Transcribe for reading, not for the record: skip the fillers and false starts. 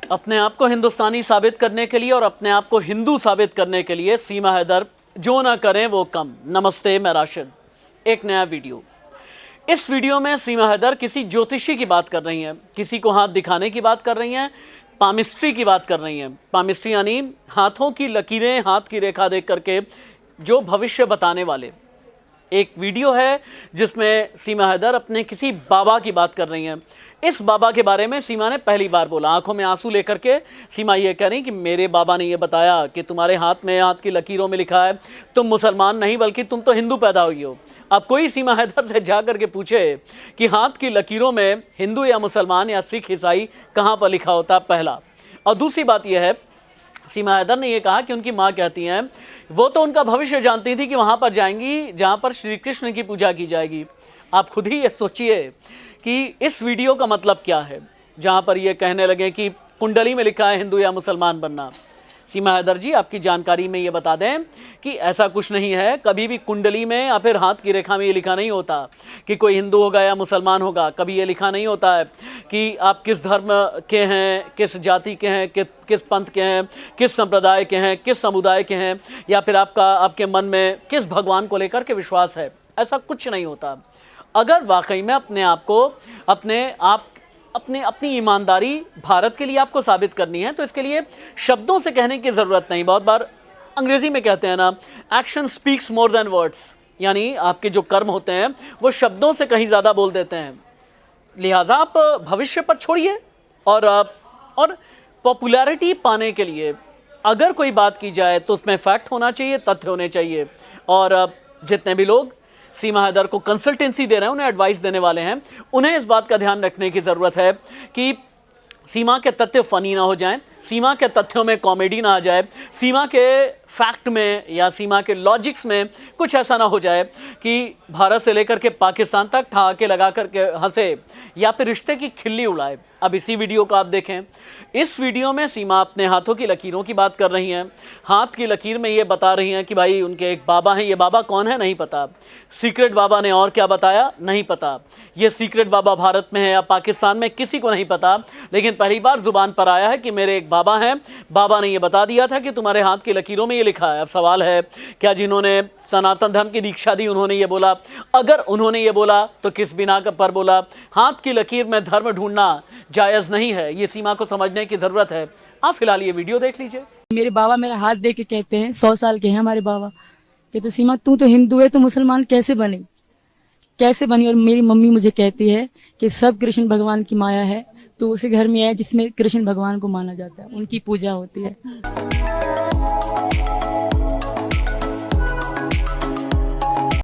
अपने आप को हिंदुस्तानी साबित करने के लिए और अपने आप को हिंदू साबित करने के लिए सीमा हैदर जो ना करें वो कम। नमस्ते, मैं राशिद। एक नया वीडियो। इस वीडियो में सीमा हैदर किसी ज्योतिषी की बात कर रही हैं, किसी को हाथ दिखाने की बात कर रही हैं, पामिस्ट्री की बात कर रही हैं। पामिस्ट्री यानी हाथों की लकीरें, हाथ की रेखा देख करके जो भविष्य बताने वाले। एक वीडियो है जिसमें सीमा हैदर अपने किसी बाबा की बात कर रही हैं। इस बाबा के बारे में सीमा ने पहली बार बोला। आंखों में आंसू लेकर के सीमा ये कह रही कि मेरे बाबा ने ये बताया कि तुम्हारे हाथ में, हाथ की लकीरों में लिखा है तुम मुसलमान नहीं बल्कि तुम तो हिंदू पैदा हुई हो। अब कोई सीमा हैदर से जा करके पूछे कि हाथ की लकीरों में हिंदू या मुसलमान या सिख ईसाई कहाँ पर लिखा होता है, पहला। और दूसरी बात यह है, सीमा हैदर ने यह कहा कि उनकी माँ कहती हैं वो तो उनका भविष्य जानती थी कि वहाँ पर जाएंगी जहाँ पर श्री कृष्ण की पूजा की जाएगी। आप खुद ही ये सोचिए कि इस वीडियो का मतलब क्या है, जहाँ पर ये कहने लगे कि कुंडली में लिखा है हिंदू या मुसलमान बनना। सीमा हैदर जी, आपकी जानकारी में ये बता दें कि ऐसा कुछ नहीं है। कभी भी कुंडली में या फिर हाथ की रेखा में ये लिखा नहीं होता कि कोई हिंदू होगा या मुसलमान होगा। कभी ये लिखा नहीं होता है कि आप किस धर्म के हैं, किस जाति के हैं, किस पंथ के हैं, किस संप्रदाय के हैं, किस समुदाय के हैं, या फिर आपके मन में किस भगवान को लेकर के विश्वास है। ऐसा कुछ नहीं होता। अगर वाकई में अपनी ईमानदारी भारत के लिए आपको साबित करनी है तो इसके लिए शब्दों से कहने की ज़रूरत नहीं। बहुत बार अंग्रेज़ी में कहते हैं ना, action speaks more than words, यानी आपके जो कर्म होते हैं वो शब्दों से कहीं ज़्यादा बोल देते हैं। लिहाजा आप भविष्य पर छोड़िए और पॉपुलैरिटी पाने के लिए अगर कोई बात की जाए तो उसमें फैक्ट होना चाहिए, तथ्य होने चाहिए। और जितने भी लोग सीमा हैदर को कंसल्टेंसी दे रहे हैं, उन्हें एडवाइस देने वाले हैं, उन्हें इस बात का ध्यान रखने की ज़रूरत है कि सीमा के तथ्य फ़नी ना हो जाएं, सीमा के तथ्यों में कॉमेडी ना आ जाए, सीमा के फैक्ट में या सीमा के लॉजिक्स में कुछ ऐसा ना हो जाए कि भारत से लेकर के पाकिस्तान तक ठहाके लगा करके हंसे या फिर रिश्ते की खिल्ली उड़ाए। अब इसी वीडियो को आप देखें। इस वीडियो में सीमा अपने हाथों की लकीरों की बात कर रही हैं। हाथ की लकीर में ये बता रही हैं कि भाई उनके एक बाबा हैं। ये बाबा कौन है नहीं पता। सीक्रेट बाबा ने और क्या बताया नहीं पता। ये सीक्रेट बाबा भारत में है या पाकिस्तान में किसी को नहीं पता, लेकिन पहली बार जुबान पर आया है कि मेरे एक बाबा हैं। बाबा ने ये बता दिया था कि तुम्हारे हाथ की लकीरों में ये लिखा है। अब सवाल है, क्या जिन्होंने सनातन धर्म की दीक्षा दी उन्होंने ये बोला? अगर उन्होंने ये बोला तो किस बिना पर बोला? हाथ की लकीर में धर्म ढूंढना जायज़ नहीं है। ये सीमा को समझने की ज़रूरत है। आप फिलहाल ये वीडियो देख लीजिए। मेरे बाबा मेरा हाथ देख के कहते हैं, 100 साल के हैं हमारे बाबा, कहते सीमा तू तो हिंदू है तो मुसलमान कैसे बनी? और मेरी मम्मी मुझे कहती है कि सब कृष्ण भगवान की माया है, तो उसी घर में है जिसमें कृष्ण भगवान को माना जाता है, उनकी पूजा होती है।